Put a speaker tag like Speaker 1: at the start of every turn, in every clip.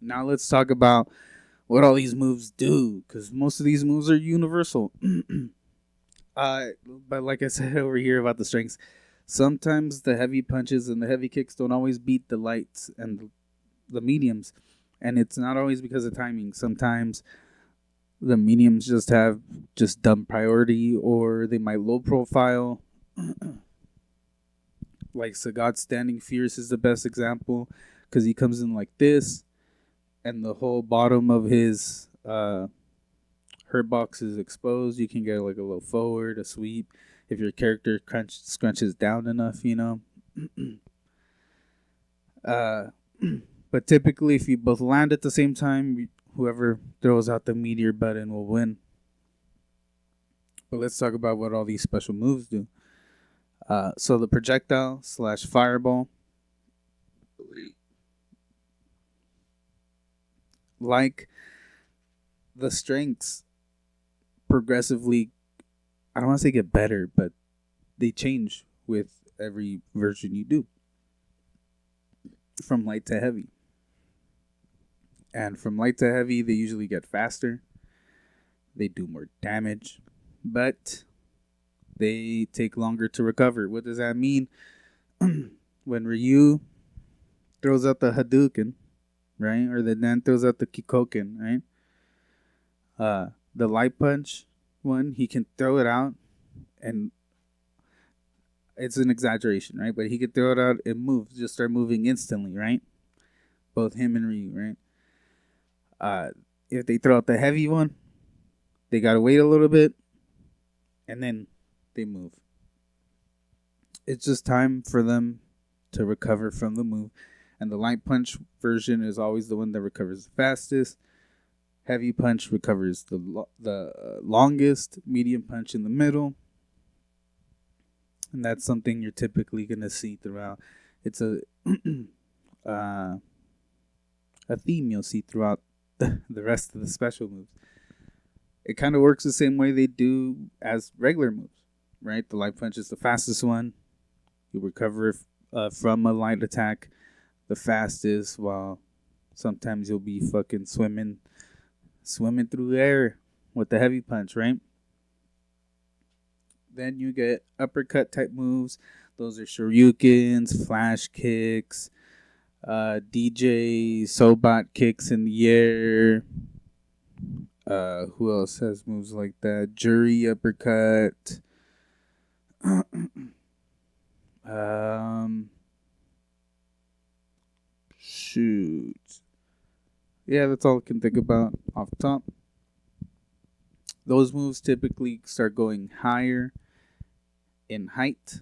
Speaker 1: Now let's talk about what all these moves do, because most of these moves are universal. uh, but like I said over here about the strengths, sometimes the heavy punches and the heavy kicks don't always beat the lights and the mediums, and it's not always because of timing. Sometimes the mediums just have just dumb priority, or they might low profile. Like Sagat standing fierce is the best example because he comes in like this, and the whole bottom of his hurt box is exposed. You can get like a low forward, a sweep, if your character scrunches down enough, you know. uh, but typically, if you both land at the same time, whoever throws out the meteor button will win. But let's talk about what all these special moves do. So the projectile slash fireball, like the strengths, progressively, I don't want to say get better, but they change with every version you do, from light to heavy. And from light to heavy, they usually get faster, they do more damage, but they take longer to recover. What does that mean? When Ryu throws out the Hadouken, right? Or the Dan throws out the Kikoken, right? The light punch one, he can throw it out, and it's an exaggeration, right? But he could throw it out and move, just start moving instantly, right? Both him and Ryu, right? If they throw out the heavy one, they gotta wait a little bit, and then they move. It's just time for them to recover from the move. And the light punch version is always the one that recovers the fastest. Heavy punch recovers the longest. Medium punch in the middle, and that's something you're typically gonna see throughout. It's uh, a theme you'll see throughout the rest of the special moves. It kind of works the same way they do as regular moves, right? The light punch is the fastest one. You recover from a light attack the fastest, while sometimes you'll be fucking swimming through the air with the heavy punch, right? Then you get uppercut type moves. Those are shoryukens, flash kicks, DJ Sobot kicks in the air. Who else has moves like that? Jury uppercut. um, shoot. Yeah, that's all I can think about off the top. Those moves typically start going higher in height.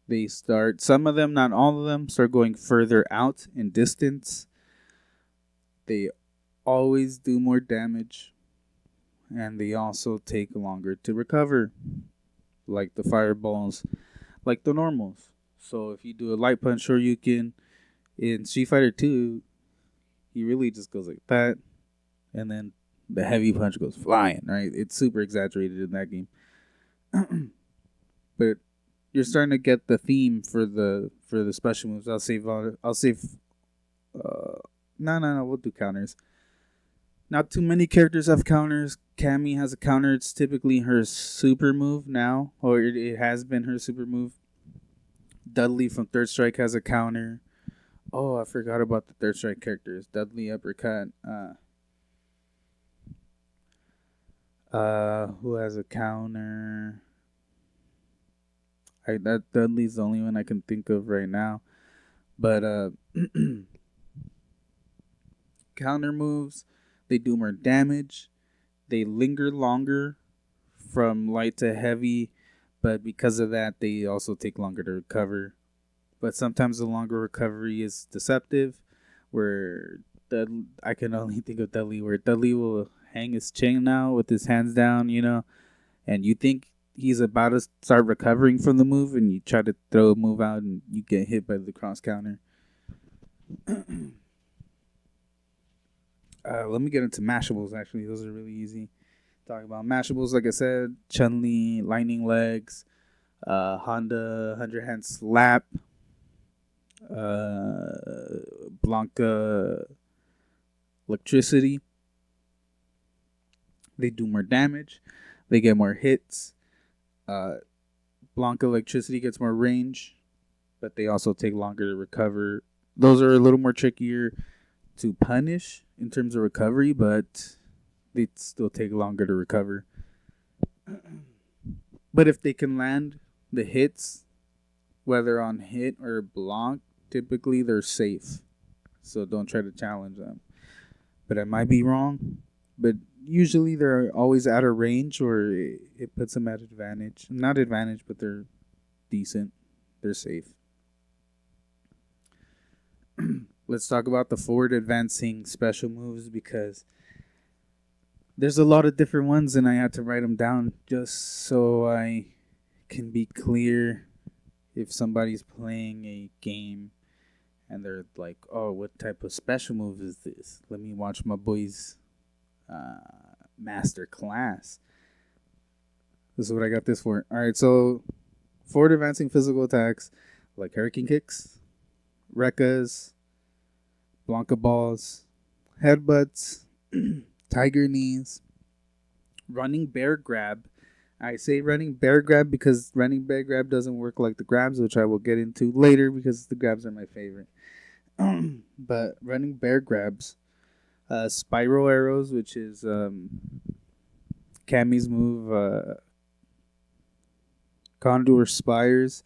Speaker 1: They start, some of them, not all of them, start going further out in distance. They always do more damage, and they also take longer to recover, like the fireballs, like the normals. So if you do a light punch or you can, in Street Fighter 2, he really just goes like that, and then the heavy punch goes flying, right? It's super exaggerated in that game. But you're starting to get the theme for the special moves. I'll save. No. We'll do counters. Not too many characters have counters. Cammy has a counter. It's typically her super move now, or it has been her super move. Dudley from Third Strike has a counter. Oh, I forgot about the Third Strike characters. Dudley uppercut. Who has a counter? That Dudley's the only one I can think of right now. But counter moves, they do more damage. They linger longer from light to heavy, but because of that, they also take longer to recover. But sometimes the longer recovery is deceptive, where I can only think of Dudley, where Dudley will hang his chin now with his hands down, and you think he's about to start recovering from the move, and you try to throw a move out, and you get hit by the cross counter. Let me get into mashables. Actually, those are really easy. Talk about mashables, like I said, Chun Li, lightning legs, Honda 100 hand slap, Blanca electricity. They do more damage. They get more hits. Uh, Blanca electricity gets more range, but they also take longer to recover. Those are a little more trickier to punish in terms of recovery, but they still take longer to recover. But if they can land the hits, whether on hit or block, typically they're safe. So don't try to challenge them. But I might be wrong. But usually they're always out of range, or it puts them at advantage. Not advantage, but they're decent. They're safe. Let's talk about the forward advancing special moves, because there's a lot of different ones and I had to write them down just so I can be clear if somebody's playing a game and they're like, oh, what type of special move is this? Let me watch my boy's master class. This is what I got this for. All right, so forward advancing physical attacks like hurricane kicks, Rekkas, Blanca balls, headbutts, tiger knees, running bear grab. I say running bear grab because running bear grab doesn't work like the grabs, which I will get into later because the grabs are my favorite. But running bear grabs, spiral arrows, which is Cammy's move, condor spires,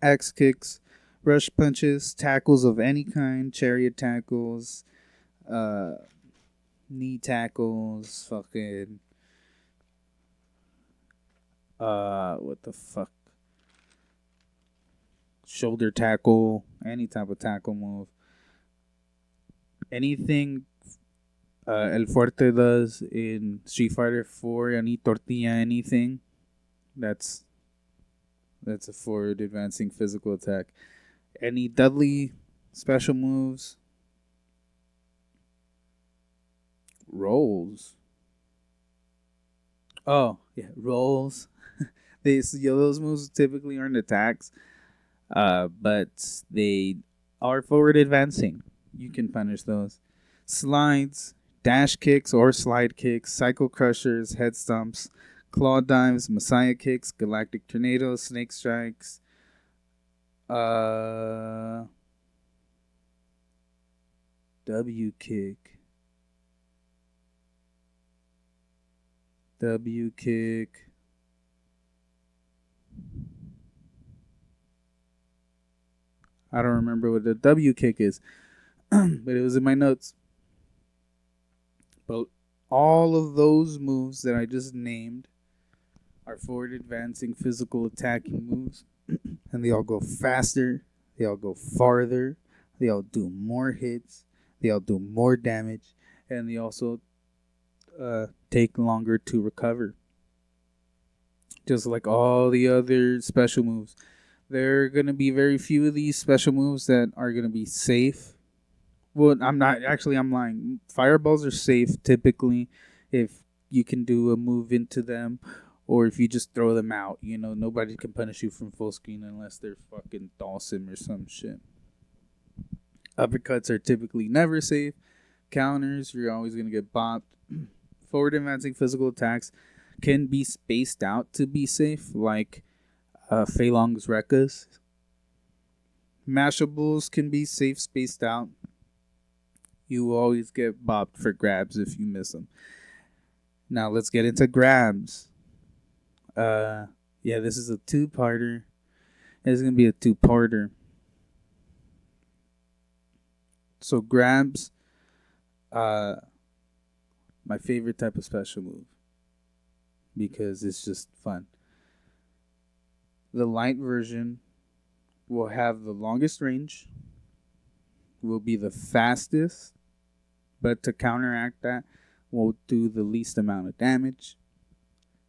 Speaker 1: axe kicks, rush punches, tackles of any kind, chariot tackles, knee tackles, fucking what the fuck? Shoulder tackle, any type of tackle move. Anything El Fuerte does in Street Fighter 4, any tortilla, anything, that's a forward advancing physical attack. Any Dudley special moves, rolls. Oh yeah, rolls. Those moves typically aren't attacks, but they are forward advancing. You can punish those. Slides, dash kicks or slide kicks, cycle crushers, head stomps, claw dives, messiah kicks, galactic tornadoes, snake strikes, W kick, W kick. I don't remember what the W kick is, but it was in my notes. But all of those moves that I just named are forward advancing physical attacking moves, and they all go faster, they all go farther, they all do more hits, they all do more damage, and they also take longer to recover. Just like all the other special moves. There are going to be very few of these special moves that are going to be safe. Well, I'm not. Actually, I'm lying. Fireballs are safe typically if you can do a move into them, or if you just throw them out. You know, nobody can punish you from full screen unless they're fucking Dawson or some shit. Uppercuts are typically never safe. Counters, you're always going to get bopped. Forward advancing physical attacks can be spaced out to be safe, like Fei Long's Rekkas. Mashables can be safe spaced out. You will always get bopped for grabs if you miss them. Now let's get into grabs. Yeah, this is a two-parter. It's going to be a two-parter. So grabs, my favorite type of special move because it's just fun. The light version will have the longest range, will be the fastest, but to counteract that, will do the least amount of damage.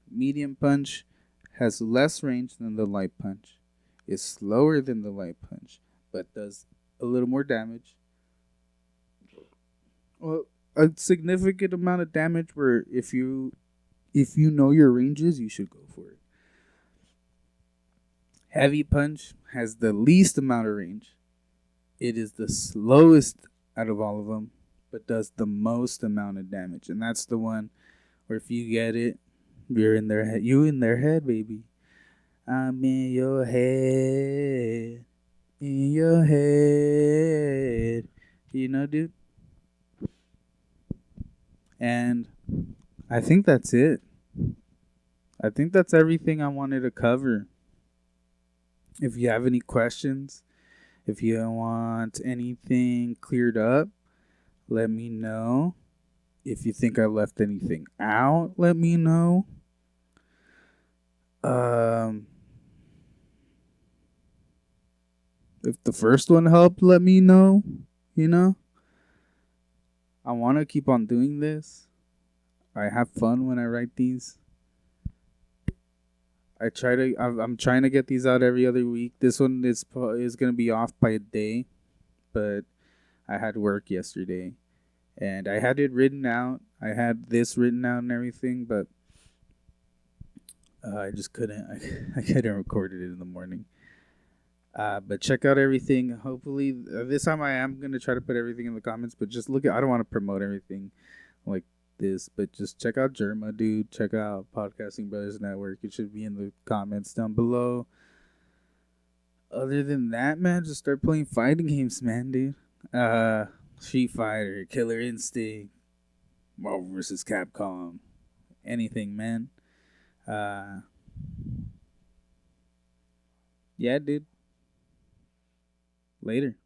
Speaker 1: Medium punch has less range than the light punch. It's slower than the light punch, but does a little more damage. Well, a significant amount of damage where if you know your ranges, you should go for it. Heavy punch has the least amount of range. It is the slowest out of all of them, but does the most amount of damage. And that's the one where if you get it, you're in their head. You in their head, baby. I'm in your head. In your head. You know, dude? And I think that's it. I think that's everything I wanted to cover. If you have any questions, if you want anything cleared up, let me know. If you think I left anything out, let me know. Um, if the first one helped, let me know. You know, I want to keep on doing this. I have fun when I write these. I'm trying to get these out every other week. This one is gonna be off by a day, but I had work yesterday, and I had it written out. I had this written out and everything, but I just couldn't. I couldn't record it in the morning. But check out everything. Hopefully, this time I am gonna try to put everything in the comments. But just look at. I don't want to promote everything like this, but just check out Germa, dude. Check out Podcasting Brothers Network. It should be in the comments down below. Other than that, man, just start playing fighting games, man, dude. Street Fighter, Killer Instinct, Marvel vs. Capcom, anything, man. Uh, yeah, dude. Later.